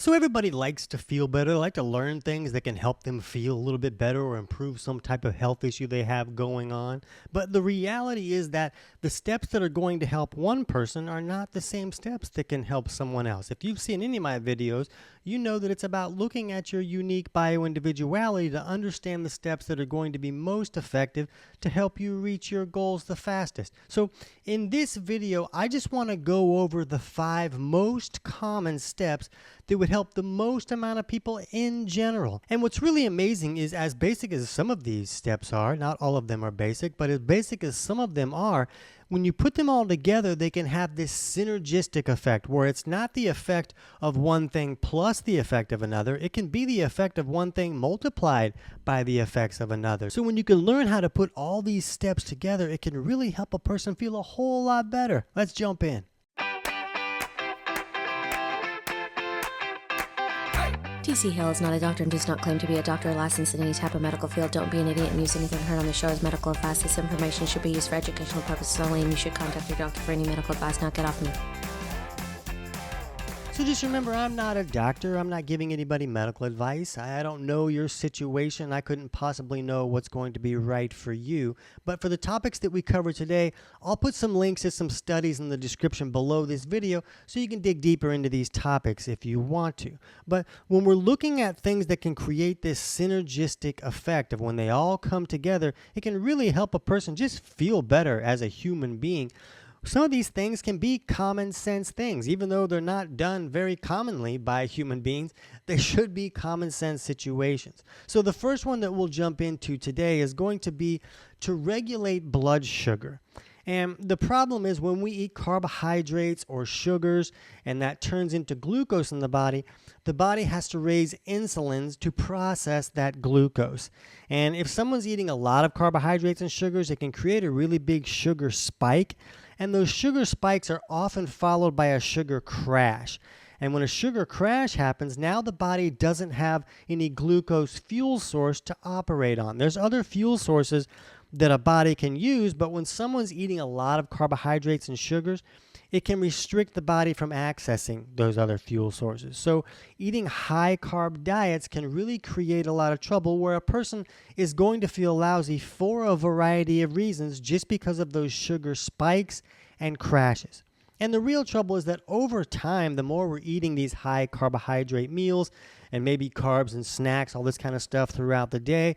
So everybody likes to feel better, they like to learn things that can help them feel a little bit better or improve some type of health issue they have going on. But the reality is that the steps that are going to help one person are not the same steps that can help someone else. If you've seen any of my videos, you know that it's about looking at your unique bioindividuality to understand the steps that are going to be most effective to help you reach your goals the fastest. So in this video, I just want to go over the 5 most common steps that would help the most amount of people in general. And what's really amazing is, as basic as some of these steps are, not all of them are basic, but as basic as some of them are, when you put them all together, they can have this synergistic effect where it's not the effect of one thing plus the effect of another. It can be the effect of one thing multiplied by the effects of another. So when you can learn how to put all these steps together, it can really help a person feel a whole lot better. Let's jump in. TC Hale is not a doctor and does not claim to be a doctor or licensed in any type of medical field. Don't be an idiot and use anything heard on the show as medical advice. This information should be used for educational purposes only, and you should contact your doctor for any medical advice. Now get off me. So just remember, I'm not a doctor. I'm not giving anybody medical advice. I don't know your situation. I couldn't possibly know what's going to be right for you. But for the topics that we cover today, I'll put some links to some studies in the description below this video so you can dig deeper into these topics if you want to. But when we're looking at things that can create this synergistic effect of when they all come together, it can really help a person just feel better as a human being. Some of these things can be common sense things. Even though they're not done very commonly by human beings, they should be common sense situations. So the first one that we'll jump into today is going to be to regulate blood sugar. And the problem is when we eat carbohydrates or sugars and that turns into glucose in the body has to raise insulins to process that glucose. And if someone's eating a lot of carbohydrates and sugars, it can create a really big sugar spike. And those sugar spikes are often followed by a sugar crash. And when a sugar crash happens, now the body doesn't have any glucose fuel source to operate on. There's other fuel sources that a body can use, but when someone's eating a lot of carbohydrates and sugars, it can restrict the body from accessing those other fuel sources. So eating high carb diets can really create a lot of trouble where a person is going to feel lousy for a variety of reasons just because of those sugar spikes and crashes. And the real trouble is that over time, the more we're eating these high carbohydrate meals and maybe carbs and snacks, all this kind of stuff throughout the day,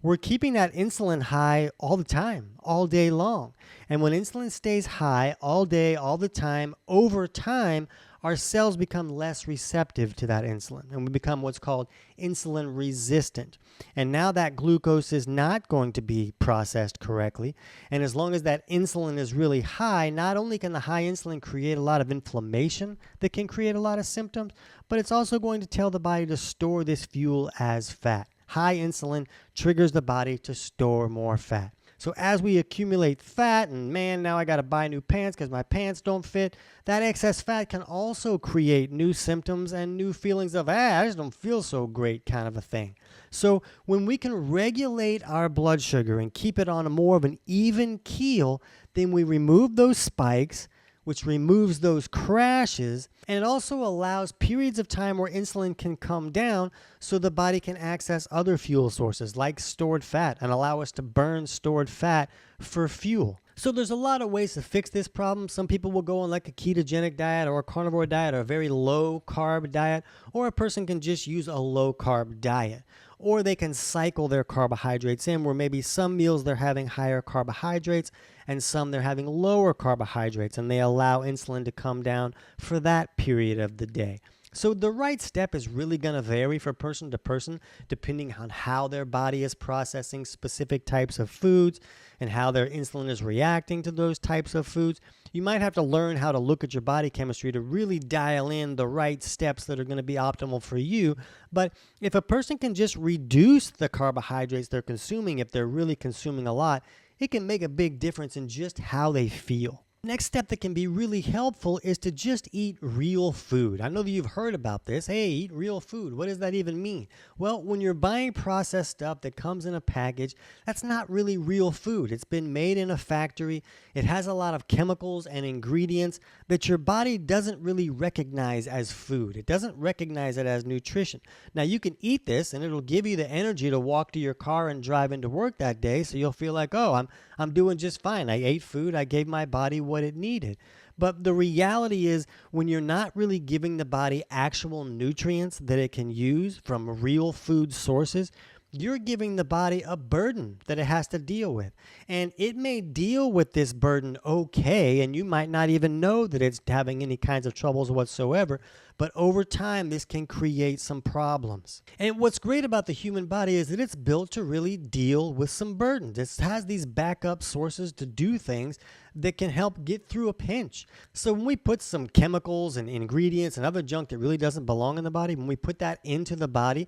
we're keeping that insulin high all the time, all day long. And when insulin stays high all day, all the time, over time, our cells become less receptive to that insulin. And we become what's called insulin resistant. And now that glucose is not going to be processed correctly. And as long as that insulin is really high, not only can the high insulin create a lot of inflammation that can create a lot of symptoms, but it's also going to tell the body to store this fuel as fat. High insulin triggers the body to store more fat. So as we accumulate fat, and man, now I got to buy new pants because my pants don't fit, that excess fat can also create new symptoms and new feelings of, I just don't feel so great kind of a thing. So when we can regulate our blood sugar and keep it on a more of an even keel, then we remove those spikes, which removes those crashes, and it also allows periods of time where insulin can come down so the body can access other fuel sources like stored fat and allow us to burn stored fat for fuel. So there's a lot of ways to fix this problem. Some people will go on like a ketogenic diet or a carnivore diet or a very low carb diet, or a person can just use a low carb diet. Or they can cycle their carbohydrates in where maybe some meals they're having higher carbohydrates and some they're having lower carbohydrates, and they allow insulin to come down for that period of the day. So the right step is really going to vary from person to person depending on how their body is processing specific types of foods and how their insulin is reacting to those types of foods. You might have to learn how to look at your body chemistry to really dial in the right steps that are going to be optimal for you. But if a person can just reduce the carbohydrates they're consuming, if they're really consuming a lot, it can make a big difference in just how they feel. Next step that can be really helpful is to just eat real food. I know that you've heard about this. Hey, eat real food. What does that even mean? Well, when you're buying processed stuff that comes in a package, that's not really real food. It's been made in a factory. It has a lot of chemicals and ingredients that your body doesn't really recognize as food. It doesn't recognize it as nutrition. Now, you can eat this and it'll give you the energy to walk to your car and drive into work that day, so you'll feel like, oh, I'm doing just fine. I ate food. I gave my body what it needed. But the reality is, when you're not really giving the body actual nutrients that it can use from real food sources, you're giving the body a burden that it has to deal with. And it may deal with this burden okay, and you might not even know that it's having any kinds of troubles whatsoever. But over time, this can create some problems. And what's great about the human body is that it's built to really deal with some burdens. It has these backup sources to do things that can help get through a pinch. So when we put some chemicals and ingredients and other junk that really doesn't belong in the body, when we put that into the body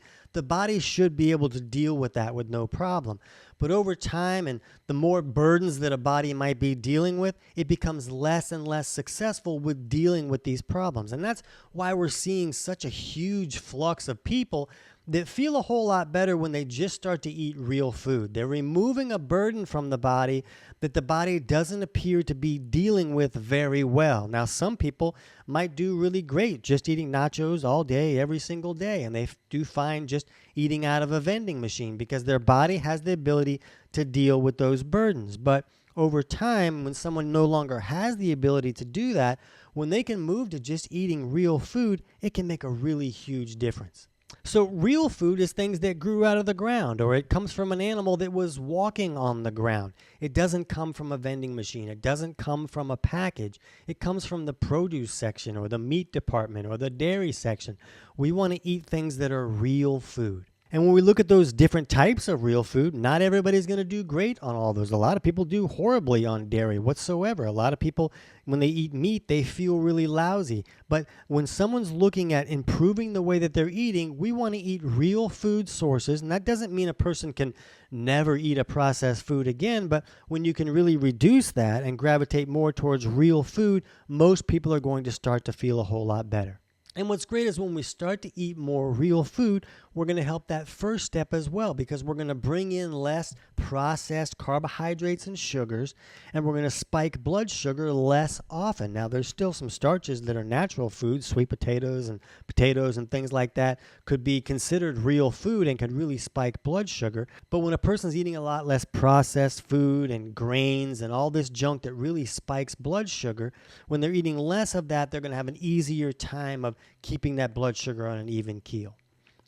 should be able to deal with that with no problem. But over time, and the more burdens that a body might be dealing with, it becomes less and less successful with dealing with these problems. And that's why we're seeing such a huge flux of people that feel a whole lot better when they just start to eat real food. They're removing a burden from the body that the body doesn't appear to be dealing with very well. Now, some people might do really great just eating nachos all day, every single day, and they do fine just eating out of a vending machine because their body has the ability to deal with those burdens. But over time, when someone no longer has the ability to do that, when they can move to just eating real food, it can make a really huge difference. So real food is things that grew out of the ground, or it comes from an animal that was walking on the ground. It doesn't come from a vending machine. It doesn't come from a package. It comes from the produce section or the meat department or the dairy section. We want to eat things that are real food. And when we look at those different types of real food, not everybody's going to do great on all those. A lot of people do horribly on dairy whatsoever. A lot of people, when they eat meat, they feel really lousy. But when someone's looking at improving the way that they're eating, we want to eat real food sources. And that doesn't mean a person can never eat a processed food again. But when you can really reduce that and gravitate more towards real food, most people are going to start to feel a whole lot better. And what's great is when we start to eat more real food, we're going to help that first step as well, because we're going to bring in less processed carbohydrates and sugars, and we're going to spike blood sugar less often. Now, there's still some starches that are natural foods. Sweet potatoes and things like that could be considered real food and could really spike blood sugar. But when a person's eating a lot less processed food and grains and all this junk that really spikes blood sugar, when they're eating less of that, they're going to have an easier time of keeping that blood sugar on an even keel.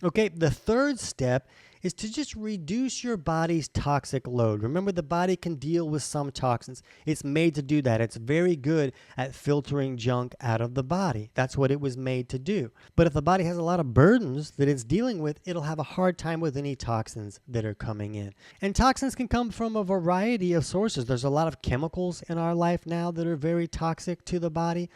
Okay, the third step is to just reduce your body's toxic load. Remember, the body can deal with some toxins. It's made to do that. It's very good at filtering junk out of the body. That's what it was made to do. But if the body has a lot of burdens that it's dealing with, it'll have a hard time with any toxins that are coming in. And toxins can come from a variety of sources. There's a lot of chemicals in our life now that are very toxic to the body.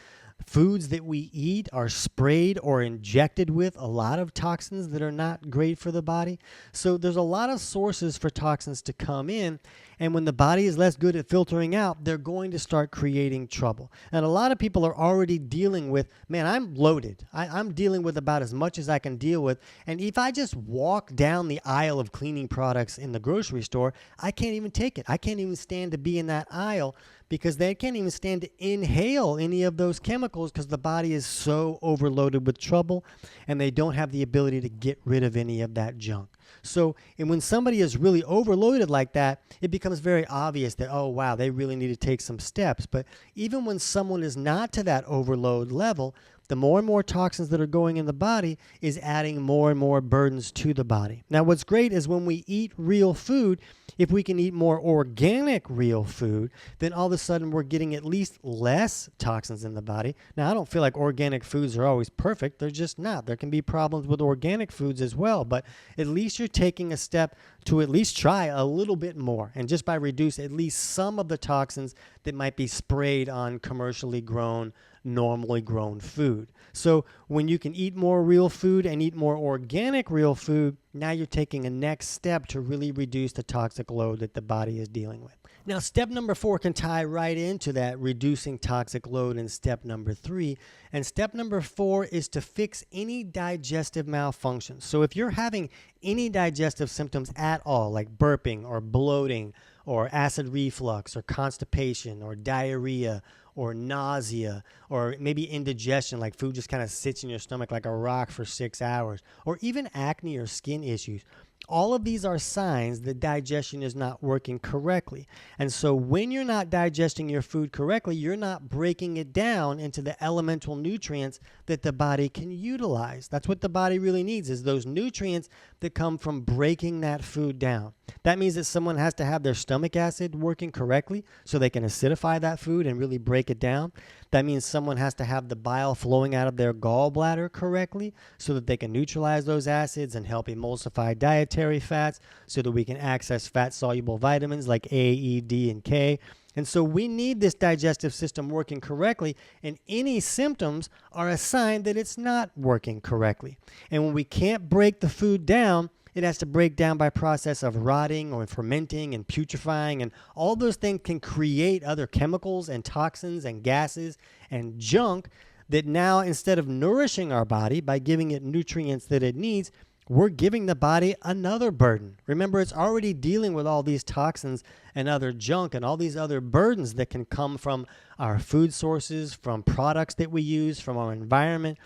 Foods that we eat are sprayed or injected with a lot of toxins that are not great for the body. So there's a lot of sources for toxins to come in. And when the body is less good at filtering out, they're going to start creating trouble. And a lot of people are already dealing with, man, I'm loaded. I'm dealing with about as much as I can deal with. And if I just walk down the aisle of cleaning products in the grocery store, I can't even take it. I can't even stand to be in that aisle, because they can't even stand to inhale any of those chemicals because the body is so overloaded with trouble and they don't have the ability to get rid of any of that junk. So, and when somebody is really overloaded like that, it becomes very obvious that, oh, wow, they really need to take some steps. But even when someone is not to that overload level, the more and more toxins that are going in the body is adding more and more burdens to the body. Now, what's great is when we eat real food, if we can eat more organic real food, then all of a sudden we're getting at least less toxins in the body. Now, I don't feel like organic foods are always perfect. They're just not. There can be problems with organic foods as well, but at least you're taking a step to at least try a little bit more, and just by reduce at least some of the toxins that might be sprayed on commercially grown normally grown food. So when you can eat more real food and eat more organic real food, now you're taking a next step to really reduce the toxic load that the body is dealing with. Now, step number 4 can tie right into that reducing toxic load in step number 3. And step number 4 is to fix any digestive malfunctions. So if you're having any digestive symptoms at all, like burping or bloating or acid reflux or constipation or diarrhea or nausea or maybe indigestion, like food just kind of sits in your stomach like a rock for 6 hours, or even acne or skin issues, all of these are signs that digestion is not working correctly. And so when you're not digesting your food correctly, you're not breaking it down into the elemental nutrients that the body can utilize. That's what the body really needs, is those nutrients that come from breaking that food down. That means that someone has to have their stomach acid working correctly so they can acidify that food and really break it down. That means someone has to have the bile flowing out of their gallbladder correctly so that they can neutralize those acids and help emulsify dietary fats so that we can access fat-soluble vitamins like A, E, D, and K. And so we need this digestive system working correctly, and any symptoms are a sign that it's not working correctly. And when we can't break the food down, it has to break down by process of rotting or fermenting and putrefying, and all those things can create other chemicals and toxins and gases and junk that now, instead of nourishing our body by giving it nutrients that it needs, we're giving the body another burden. Remember, it's already dealing with all these toxins and other junk and all these other burdens that can come from our food sources, from products that we use, from our environment.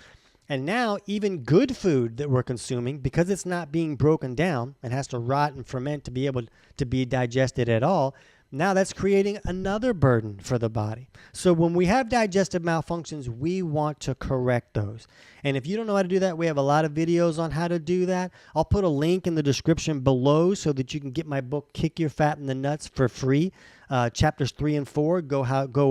And now even good food that we're consuming, because it's not being broken down and has to rot and ferment to be able to be digested at all, now that's creating another burden for the body. So when we have digestive malfunctions, we want to correct those. And if you don't know how to do that, we have a lot of videos on how to do that. I'll put a link in the description below so that you can get my book, Kick Your Fat in the Nuts, for free. Chapters 3 and 4 go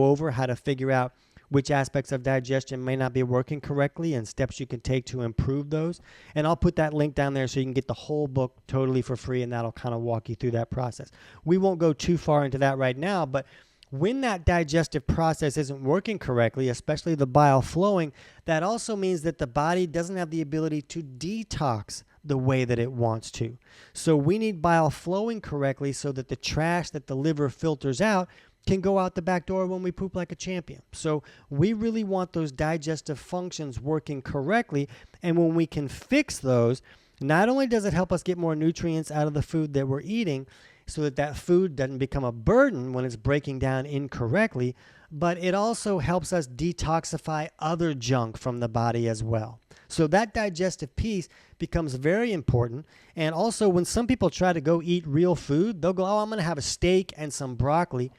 over how to figure out which aspects of digestion may not be working correctly and steps you can take to improve those. And I'll put that link down there so you can get the whole book totally for free, and that'll kind of walk you through that process. We won't go too far into that right now, but when that digestive process isn't working correctly, especially the bile flowing, that also means that the body doesn't have the ability to detox the way that it wants to. So we need bile flowing correctly so that the trash that the liver filters out can go out the back door when we poop like a champion. So we really want those digestive functions working correctly, and when we can fix those, not only does it help us get more nutrients out of the food that we're eating so that that food doesn't become a burden when it's breaking down incorrectly, but it also helps us detoxify other junk from the body as well. So that digestive piece becomes very important. And also, when some people try to go eat real food, they'll go, oh, I'm going to have a steak and some broccoli.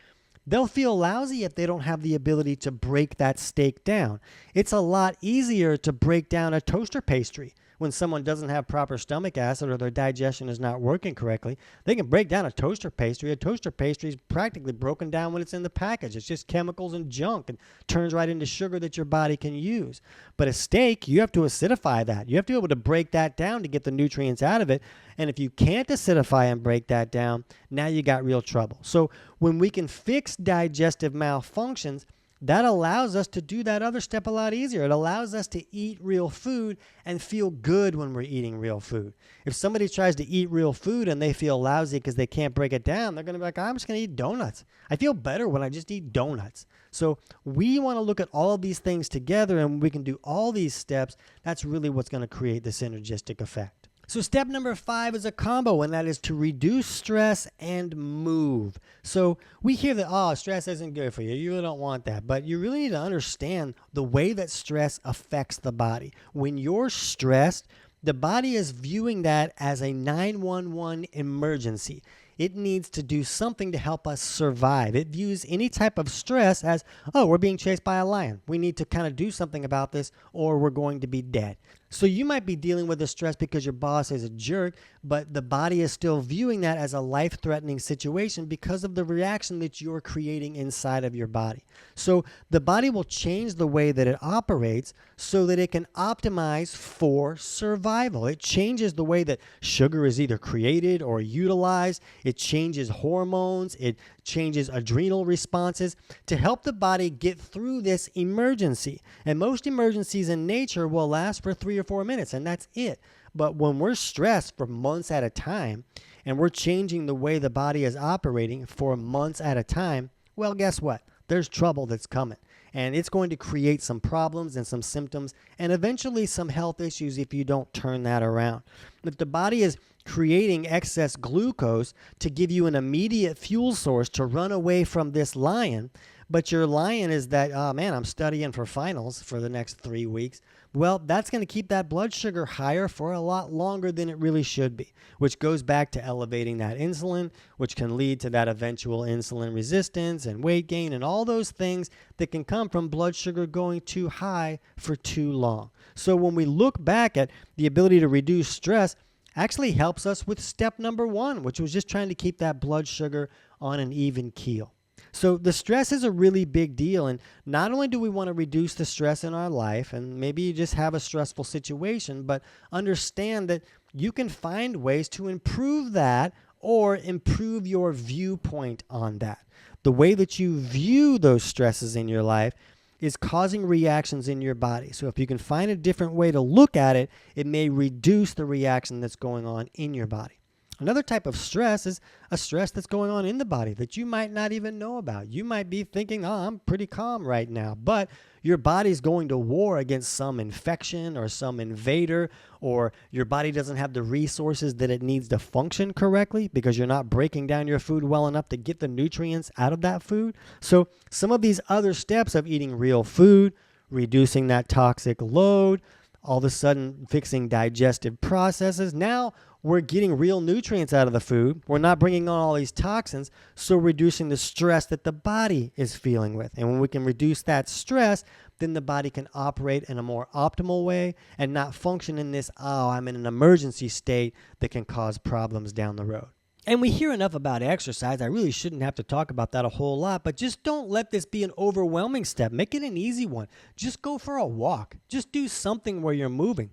They'll feel lousy if they don't have the ability to break that steak down. It's a lot easier to break down a toaster pastry. When someone doesn't have proper stomach acid or their digestion is not working correctly, they can break down a toaster pastry. A toaster pastry is practically broken down when it's in the package. It's just chemicals and junk and turns right into sugar that your body can use. But a steak, you have to acidify that. You have to be able to break that down to get the nutrients out of it. And if you can't acidify and break that down, now you got real trouble. So when we can fix digestive malfunctions, that allows us to do that other step a lot easier. It allows us to eat real food and feel good when we're eating real food. If somebody tries to eat real food and they feel lousy because they can't break it down, they're going to be like, I'm just going to eat donuts. I feel better when I just eat donuts. So we want to look at all of these things together, and we can do all these steps. That's really what's going to create the synergistic effect. So step number 5 is a combo, and that is to reduce stress and move. So we hear that, oh, stress isn't good for you. You really don't want that. But you really need to understand the way that stress affects the body. When you're stressed, the body is viewing that as a 911 emergency. It needs to do something to help us survive. It views any type of stress as, oh, we're being chased by a lion. We need to kind of do something about this or we're going to be dead. So you might be dealing with the stress because your boss is a jerk, but the body is still viewing that as a life-threatening situation because of the reaction that you're creating inside of your body. So the body will change the way that it operates so that it can optimize for survival. It changes the way that sugar is either created or utilized. It changes hormones. It changes adrenal responses to help the body get through this emergency. And most emergencies in nature will last for 3 or 4 minutes, and that's it. But when we're stressed for months at a time and we're changing the way the body is operating for months at a time, well, guess what? There's trouble that's coming. And it's going to create some problems and some symptoms and eventually some health issues if you don't turn that around. If the body is creating excess glucose to give you an immediate fuel source to run away from this lion, but your lion is that, oh man, I'm studying for finals for the next 3 weeks. Well, that's going to keep that blood sugar higher for a lot longer than it really should be, which goes back to elevating that insulin, which can lead to that eventual insulin resistance and weight gain and all those things that can come from blood sugar going too high for too long. So when we look back at the ability to reduce stress, actually helps us with step number 1, which was just trying to keep that blood sugar on an even keel. So the stress is a really big deal, and not only do we want to reduce the stress in our life, and maybe you just have a stressful situation, but understand that you can find ways to improve that or improve your viewpoint on that. The way that you view those stresses in your life is causing reactions in your body. So if you can find a different way to look at it, it may reduce the reaction that's going on in your body. Another type of stress is a stress that's going on in the body that you might not even know about. You might be thinking, oh, I'm pretty calm right now, but your body's going to war against some infection or some invader, or your body doesn't have the resources that it needs to function correctly because you're not breaking down your food well enough to get the nutrients out of that food. So some of these other steps of eating real food, reducing that toxic load, all of a sudden fixing digestive processes. Now we're getting real nutrients out of the food. We're not bringing on all these toxins, so reducing the stress that the body is feeling with. And when we can reduce that stress, then the body can operate in a more optimal way and not function in this, oh, I'm in an emergency state that can cause problems down the road. And we hear enough about exercise. I really shouldn't have to talk about that a whole lot, but just don't let this be an overwhelming step. Make it an easy one. Just go for a walk. Just do something where you're moving.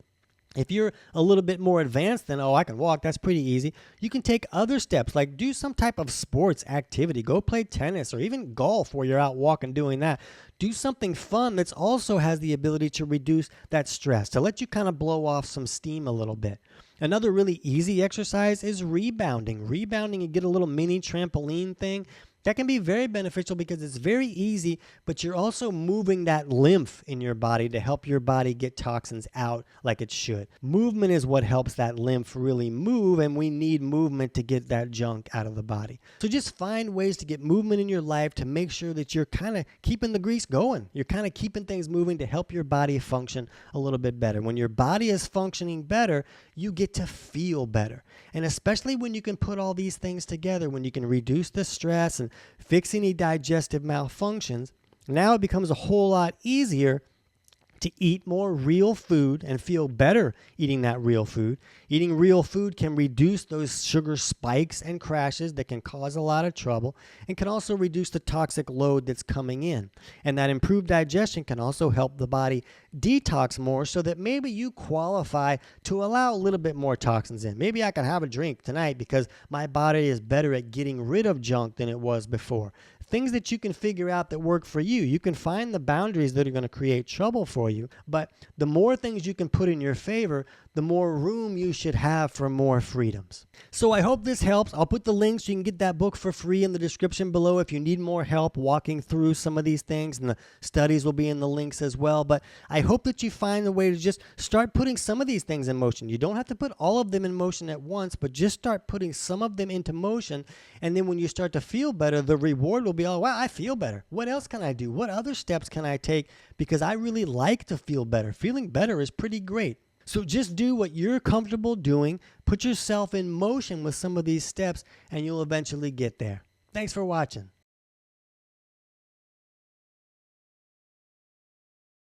If you're a little bit more advanced than, oh, I can walk, that's pretty easy. You can take other steps, like do some type of sports activity. Go play tennis or even golf where you're out walking doing that. Do something fun that also has the ability to reduce that stress, to let you kind of blow off some steam a little bit. Another really easy exercise is rebounding. Rebounding, you get a little mini trampoline thing. That can be very beneficial because it's very easy, but you're also moving that lymph in your body to help your body get toxins out like it should. Movement is what helps that lymph really move, and we need movement to get that junk out of the body. So just find ways to get movement in your life to make sure that you're kind of keeping the grease going. You're kind of keeping things moving to help your body function a little bit better. When your body is functioning better, you get to feel better. And especially when you can put all these things together, when you can reduce the stress and fix any digestive malfunctions, now it becomes a whole lot easier to eat more real food and feel better eating that real food. Eating real food can reduce those sugar spikes and crashes that can cause a lot of trouble and can also reduce the toxic load that's coming in. And that improved digestion can also help the body detox more so that maybe you qualify to allow a little bit more toxins in. Maybe I can have a drink tonight because my body is better at getting rid of junk than it was before. Things that you can figure out that work for you. You can find the boundaries that are going to create trouble for you, but the more things you can put in your favor, the more room you should have for more freedoms. So I hope this helps. I'll put the links so you can get that book for free in the description below if you need more help walking through some of these things, and the studies will be in the links as well. But I hope that you find a way to just start putting some of these things in motion. You don't have to put all of them in motion at once, but just start putting some of them into motion, and then when you start to feel better, the reward will be, oh, wow, I feel better. What else can I do? What other steps can I take? Because I really like to feel better. Feeling better is pretty great. So just do what you're comfortable doing. Put yourself in motion with some of these steps, and you'll eventually get there. Thanks for watching.